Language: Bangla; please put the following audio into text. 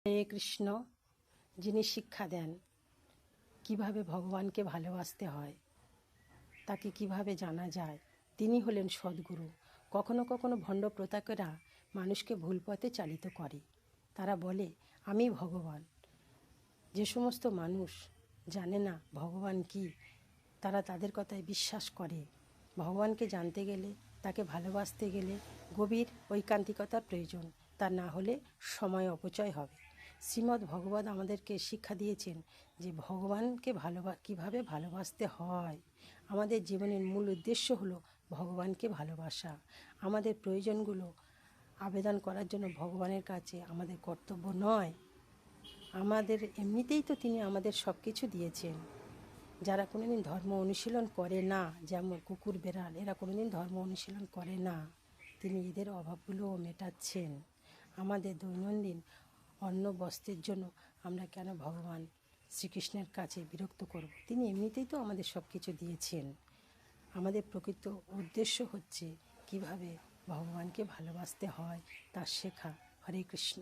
হরে কৃষ্ণ। যিনি শিক্ষা দেন কিভাবে ভগবানকে ভালোবাসতে হয়, তাকে কিভাবে জানা যায়, তিনি হলেন সদ্গুরু। কখনো কখনো ভণ্ড প্রতারকেরা মানুষকে ভুল পথে চালিত করে। তারা বলে আমি ভগবান। যে সমস্ত মানুষ জানে না ভগবান কি, তারা তাদের কথায় বিশ্বাস করে। ভগবানকে জানতে গেলে, তাকে ভালোবাসতে গেলে গভীর ঐকান্তিকতার প্রয়োজন, তা না হলে সময় অপচয় হবে। শ্রীমদ্ ভগবত আমাদেরকে শিক্ষা দিয়েছেন যে ভগবানকে কীভাবে ভালোবাসতে হয়। আমাদের জীবনের মূল উদ্দেশ্য হলো ভগবানকে ভালোবাসা। আমাদের প্রয়োজনগুলো আবেদন করার জন্য ভগবানের কাছে আমাদের কর্তব্য নয়। আমাদের এমনিতেই তো তিনি আমাদের সব কিছু দিয়েছেন। যারা কোনোদিন ধর্ম অনুশীলন করে না, যেমন কুকুর বেড়াল, এরা কোনোদিন ধর্ম অনুশীলন করে না, তিনি এদের অভাবগুলোও মেটাচ্ছেন। আমাদের দৈনন্দিন অন্ন বস্ত্রের জন্য আমরা কেন ভগবান শ্রীকৃষ্ণের কাছে বিরক্ত করব? তিনি এমনিতেই তো আমাদের সব কিছু দিয়েছেন। আমাদের প্রকৃত উদ্দেশ্য হচ্ছে কিভাবে ভগবানকে ভালোবাসতে হয় তা শেখা। হরে কৃষ্ণ।